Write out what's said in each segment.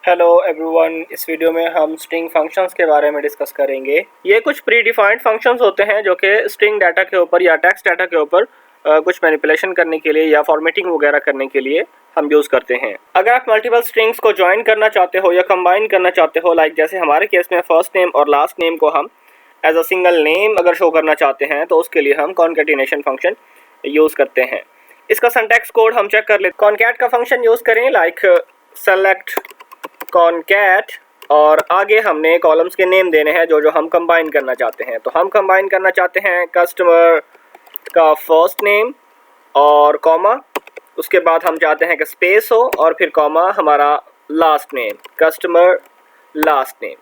Hello everyone, इस video में हम स्ट्रिंग फंक्शंस के बारे में डिस्कस करेंगे। ये कुछ प्री डिफाइंड फंक्शंस होते हैं जो कि स्ट्रिंग डाटा के ऊपर या टेक्स्ट डाटा के ऊपर कुछ मैनिपुलेशन करने के लिए या फॉर्मेटिंग वगैरह करने के लिए हम यूज़ करते हैं। अगर आप मल्टीपल स्ट्रिंग्स को ज्वाइन करना चाहते हो या कंबाइन करना चाहते हो, लाइक जैसे हमारे केस में फर्स्ट नेम और लास्ट नेम को हम एज अ सिंगल नेम अगर शो करना चाहते हैं तो उसके लिए हम कॉन्कैटिनेशन फंक्शन यूज़ करते हैं। इसका सिंटैक्स कोड हम चेक कर लेते हैं। कॉन्कैट का फंक्शन यूज़ करें, लाइक सेलेक्ट कॉनकैट, और आगे हमने कॉलम्स के नेम देने हैं जो हम कंबाइन करना चाहते हैं। तो हम कंबाइन करना चाहते हैं कस्टमर का फर्स्ट नेम और कॉमा, उसके बाद हम चाहते हैं कि स्पेस हो और फिर कॉमा हमारा last name, customer last name.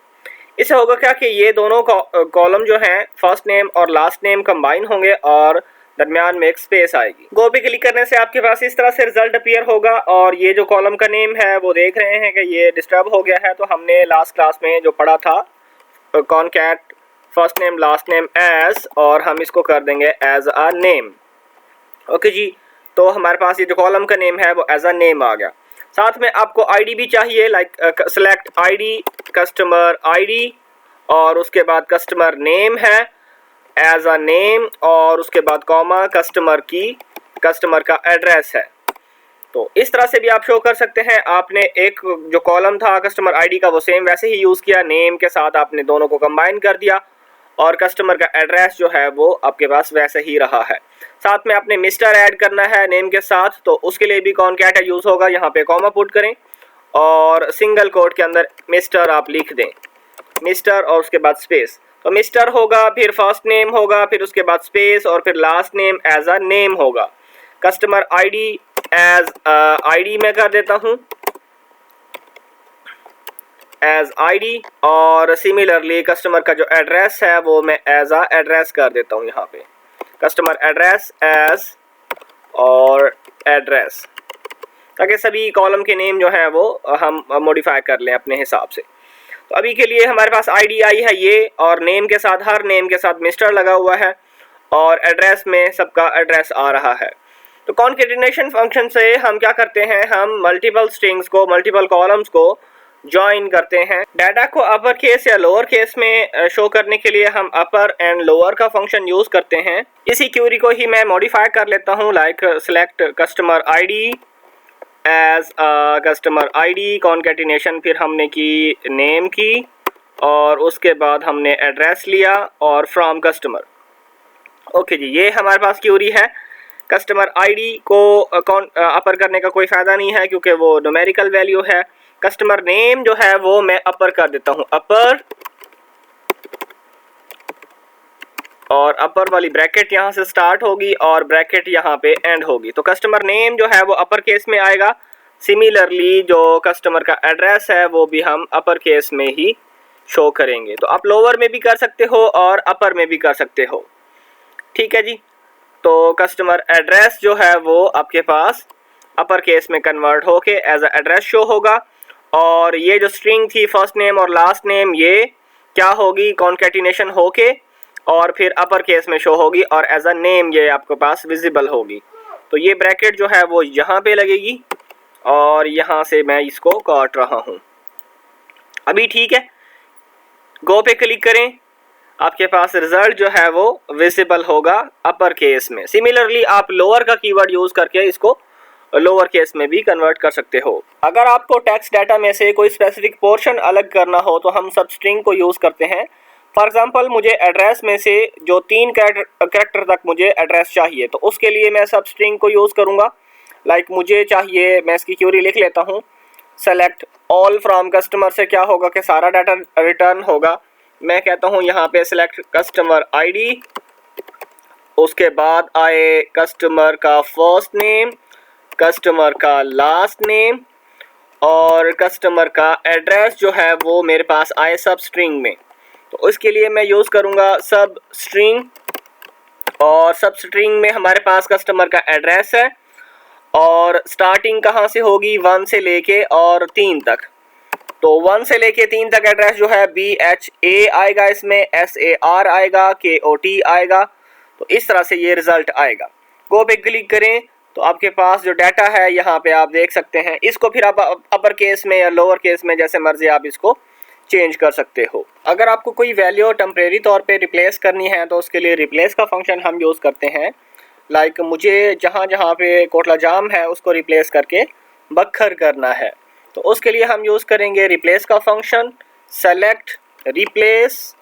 इससे होगा क्या कि ये दोनों कॉलम जो हैं फर्स्ट नेम और लास्ट नेम कंबाइन होंगे और दरमियान में एक स्पेस आएगी। गो पे क्लिक करने से आपके पास इस तरह से रिजल्ट अपीयर होगा। और ये जो कॉलम का नेम है वो देख रहे हैं कि ये डिस्टर्ब हो गया है। तो हमने लास्ट क्लास में जो पढ़ा था concat first name last name as, और हम इसको कर देंगे एज अ नेम। ओके जी, तो हमारे पास ये जो कॉलम का नेम है वो एज अ नेम आ गया। साथ में आपको आईडी भी चाहिए, like select ID customer ID, और उसके बाद कस्टमर नेम है एज अ नेम, और उसके बाद कॉमा कस्टमर का एड्रेस है। तो इस तरह से भी आप शो कर सकते हैं। आपने एक जो कॉलम था कस्टमर आईडी का वो सेम वैसे ही यूज़ किया, नेम के साथ आपने दोनों को कंबाइन कर दिया, और कस्टमर का एड्रेस जो है वो आपके पास वैसे ही रहा है। साथ में आपने मिस्टर ऐड करना है नेम के साथ, तो उसके लिए भी कॉनकैट यूज़ होगा। यहाँ पे कॉमा पुट करें और सिंगल कोट के अंदर मिस्टर आप लिख दें, मिस्टर और उसके बाद स्पेस। तो मिस्टर होगा, फिर फर्स्ट नेम होगा, फिर उसके बाद स्पेस, और फिर last name as a name होगा। कस्टमर आईडी एज आईडी में कर देता हूँ, एज आईडी, और सिमिलरली कस्टमर का जो एड्रेस है वो मैं एज अ एड्रेस कर देता हूँ। यहाँ पे कस्टमर एड्रेस एज और एड्रेस, ताकि सभी कॉलम के नेम जो है वो हम मॉडिफाई कर लें अपने हिसाब से। तो अभी के लिए हमारे पास आईडी आई है ये, और नेम के साथ हर नेम के साथ मिस्टर लगा हुआ है, और एड्रेस में सबका एड्रेस आ रहा है। तो कॉन्कैटिनेशन फंक्शन से हम क्या करते हैं, हम मल्टीपल स्ट्रिंग्स को, मल्टीपल कॉलम्स को ज्वाइन करते हैं। डाटा को अपर केस या लोअर केस में शो करने के लिए हम अपर एंड लोअर का फंक्शन यूज़ करते हैं। इसी क्यूरी को ही मैं मॉडिफाई कर लेता हूँ, like select customer ID as customer ID concatenation, फिर हमने की नेम की, और उसके बाद हमने एड्रेस लिया और फ्रॉम कस्टमर। ओके जी, ये हमारे पास क्यूरी है। कस्टमर आईडी को अपर करने का कोई फ़ायदा नहीं है क्योंकि वो न्यूमेरिकल वैल्यू है। कस्टमर नेम जो है वो मैं अपर कर देता हूँ, अपर, और अपर वाली ब्रैकेट यहाँ से स्टार्ट होगी और ब्रैकेट यहाँ पे एंड होगी। तो कस्टमर नेम जो है वो अपर केस में आएगा। सिमिलरली जो कस्टमर का एड्रेस है वो भी हम अपर केस में ही शो करेंगे। तो आप लोअर में भी कर सकते हो और अपर में भी कर सकते हो, ठीक है जी। तो कस्टमर एड्रेस जो है वो आपके पास अपर केस में कन्वर्ट होके एज अ एड्रेस शो होगा, और ये जो स्ट्रिंग थी फर्स्ट नेम और लास्ट नेम ये क्या होगी, कॉन्कैटिनेशन होके और फिर अपर केस में शो होगी, और एज अ नेम ये आपके पास विजिबल होगी। तो ये ब्रैकेट जो है वो यहाँ पे लगेगी, और यहाँ से मैं इसको काट रहा हूँ। अभी ठीक है, गो पे क्लिक करें, आपके पास रिजल्ट जो है वो विजिबल होगा अपर केस में। सिमिलरली आप लोअर का कीवर्ड यूज़ करके इसको लोअर केस में भी कन्वर्ट कर सकते हो। अगर आपको टेक्स्ट डाटा में से कोई स्पेसिफिक पोर्शन अलग करना हो तो हम सब स्ट्रिंग को यूज़ करते हैं। फॉर एग्जांपल मुझे एड्रेस में से जो 3 कैरेक्टर तक मुझे एड्रेस चाहिए, तो उसके लिए मैं सब स्ट्रिंग को यूज़ करूँगा। लाइक मुझे चाहिए, मैं इसकी क्यूरी लिख लेता हूँ, सेलेक्ट ऑल फ्रॉम कस्टमर से क्या होगा कि सारा डाटा रिटर्न होगा। मैं कहता हूँ यहाँ पे सेलेक्ट कस्टमर आईडी, उसके बाद आए कस्टमर का फर्स्ट नेम, कस्टमर का लास्ट नेम, और कस्टमर का एड्रेस जो है वो मेरे पास आए सब स्ट्रिंग में। तो उसके लिए मैं यूज़ करूँगा सब स्ट्रिंग, और सब स्ट्रिंग में हमारे पास कस्टमर का एड्रेस है, और स्टार्टिंग कहाँ से होगी, 1 से लेके और 3 तक। तो 1 से लेके 3 तक एड्रेस जो है BHA आएगा, इसमें SAR आएगा, KOT आएगा। तो इस तरह से ये रिज़ल्ट आएगा। गो पे क्लिक करें, तो आपके पास जो डाटा है यहाँ पे आप देख सकते हैं, इसको फिर आप अपर केस में या लोअर केस में जैसे मर्जी आप इसको चेंज कर सकते हो। अगर आपको कोई वैल्यू टेम्परेरी तौर पे रिप्लेस करनी है तो उसके लिए रिप्लेस का फंक्शन हम यूज़ करते हैं। लाइक मुझे जहाँ जहाँ पे कोटला जाम है उसको रिप्लेस करके बखर करना है, तो उसके लिए हम यूज़ करेंगे रिप्लेस का फंक्शन, सेलेक्ट रिप्लेस,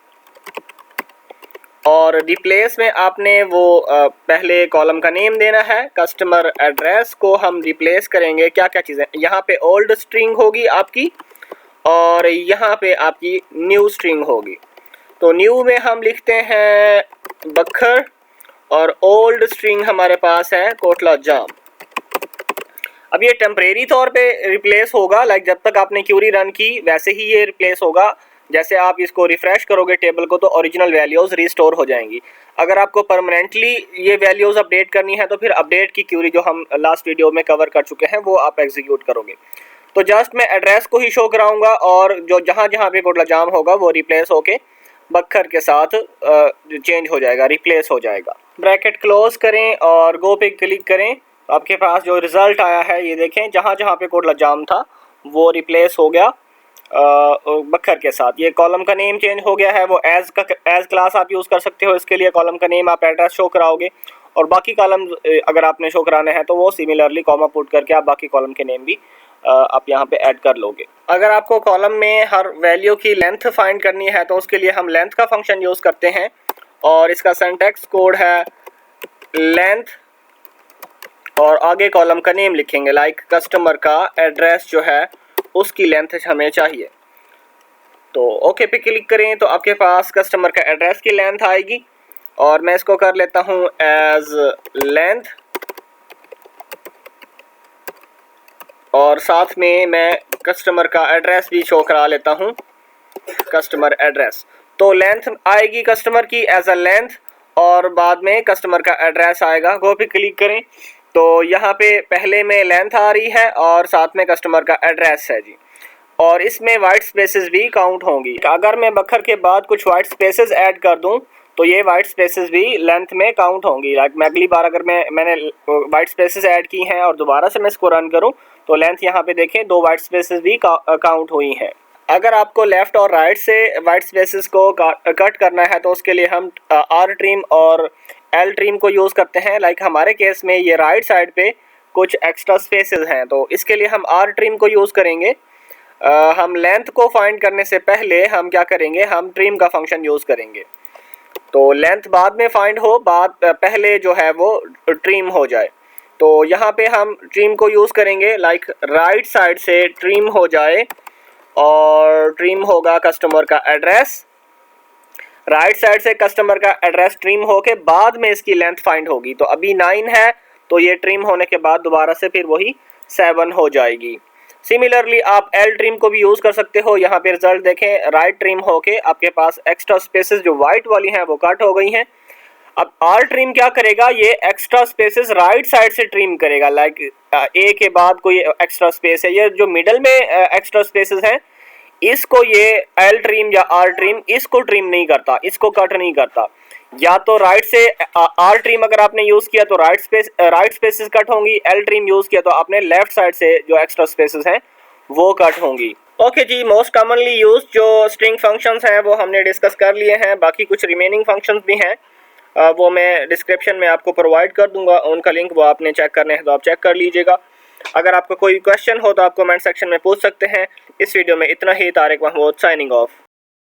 और रिप्लेस में आपने वो पहले कॉलम का नेम देना है। कस्टमर एड्रेस को हम रिप्लेस करेंगे क्या क्या चीज़ें, यहाँ पे ओल्ड स्ट्रिंग होगी आपकी और यहाँ पे आपकी न्यू स्ट्रिंग होगी। तो न्यू में हम लिखते हैं बखर और ओल्ड स्ट्रिंग हमारे पास है कोटला जाम। अब ये टेम्परेरी तौर पे रिप्लेस होगा, लाइक जब तक आपने क्यूरी रन की वैसे ही ये रिप्लेस होगा। जैसे आप इसको रिफ़्रेश करोगे टेबल को तो ओरिजिनल वैल्यूज़ रिस्टोर हो जाएंगी। अगर आपको परमानेंटली ये वैल्यूज़ अपडेट करनी है तो फिर अपडेट की क्यूरी जो हम लास्ट वीडियो में कवर कर चुके हैं वो आप एग्जीक्यूट करोगे। तो जस्ट मैं एड्रेस को ही शो कराऊंगा और जो जहाँ जहाँ पे कोटला जाम होगा वो रिप्लेस होके बखर के साथ चेंज हो जाएगा, रिप्लेस हो जाएगा। ब्रैकेट क्लोज करें और गो पे क्लिक करें। आपके पास जो रिज़ल्ट आया है ये देखें, जहाँ जहाँ पे कोटला जाम था वो रिप्लेस हो गया बखर के साथ। ये कॉलम का नेम चेंज हो गया है, वो एज क्लास आप यूज़ कर सकते हो। इसके लिए कॉलम का नेम आप एड्रेस शो कराओगे और बाकी कॉलम अगर आपने शो कराने हैं तो वो सिमिलरली कॉमा पुट करके आप बाकी कॉलम के नेम भी आप यहाँ पे ऐड कर लोगे। अगर आपको कॉलम में हर वैल्यू की लेंथ फाइंड करनी है तो उसके लिए हम लेंथ का फंक्शन यूज़ करते हैं और इसका सिंटैक्स कोड है लेंथ और आगे कॉलम का नेम लिखेंगे। लाइक कस्टमर का एड्रेस जो है उसकी लेंथ हमें चाहिए, तो ओके पे क्लिक करें तो आपके पास कस्टमर का एड्रेस की लेंथ आएगी और मैं इसको कर लेता हूँ एज लेंथ और साथ में मैं कस्टमर का एड्रेस भी शो करा लेता हूँ, कस्टमर एड्रेस। तो लेंथ आएगी कस्टमर की एज अ लेंथ और बाद में कस्टमर का एड्रेस आएगा। गो पे क्लिक करें तो यहाँ पे पहले में लेंथ आ रही है और साथ में कस्टमर का एड्रेस है जी, और इसमें वाइट स्पेसेस भी काउंट होंगी। अगर मैं बखर के बाद कुछ वाइट स्पेसेस ऐड कर दूं तो ये वाइट स्पेसेस भी लेंथ में काउंट होंगी। लाइक मैं अगली बार अगर मैंने वाइट स्पेसेस ऐड की हैं और दोबारा से मैं इसको रन करूं तो लेंथ यहाँ पे देखें 2 वाइट स्पेसेस भी काउंट हुई हैं। अगर आपको लेफ़्ट और राइट से वाइट स्पेसेस को कट करना है तो उसके लिए हम आर ट्रिम और एल ट्रिम को यूज़ करते हैं। लाइक हमारे केस में ये राइट साइड पे कुछ एक्स्ट्रा स्पेसेस हैं तो इसके लिए हम आर ट्रिम को यूज़ करेंगे। हम लेंथ को फाइंड करने से पहले हम क्या करेंगे, हम ट्रिम का फंक्शन यूज़ करेंगे। तो लेंथ बाद में फाइंड हो, पहले जो है वो ट्रिम हो जाए। तो यहाँ पे हम ट्रिम को यूज़ करेंगे। लाइक राइट साइड से ट्रिम हो जाए और ट्रिम होगा कस्टमर का एड्रेस। राइट साइड से कस्टमर का एड्रेस ट्रिम होके बाद में इसकी लेंथ फाइंड होगी। तो अभी 9 है तो ये ट्रिम होने के बाद दोबारा से फिर वही 7 हो जाएगी। सिमिलरली आप एल ट्रिम को भी यूज़ कर सकते हो। यहाँ पे रिजल्ट देखें, राइट ट्रिम होके आपके पास एक्स्ट्रा स्पेसेस जो वाइट वाली हैं वो कट हो गई हैं। अब आर ट्रिम क्या करेगा, ये एक्स्ट्रा स्पेसेस राइट साइड से ट्रिम करेगा। लाइक ए के बाद कोई एक्स्ट्रा स्पेस है, ये जो मिडल में एक्स्ट्रा स्पेसेस हैं इसको ये एल ट्रिम या आर ट्रिम इसको ट्रिम नहीं करता, इसको कट नहीं करता। या तो राइट से आर ट्रिम अगर आपने यूज़ किया तो राइट स्पेसेस कट होंगी, एल ट्रिम यूज़ किया तो आपने लेफ्ट साइड से जो एक्स्ट्रा स्पेसेस हैं वो कट होंगी। ओके जी, मोस्ट कॉमनली यूज जो स्ट्रिंग फंक्शंस हैं वो हमने डिस्कस कर लिए हैं। बाकी कुछ रिमेनिंग फंक्शंस भी हैं, वो मैं डिस्क्रिप्शन में आपको प्रोवाइड कर दूंगा, उनका लिंक वो आपने चेक करने हैं तो आप चेक कर लीजिएगा। अगर आपको कोई क्वेश्चन हो तो आप कमेंट सेक्शन में पूछ सकते हैं। इस वीडियो में इतना ही। Tariq Mahmood signing of.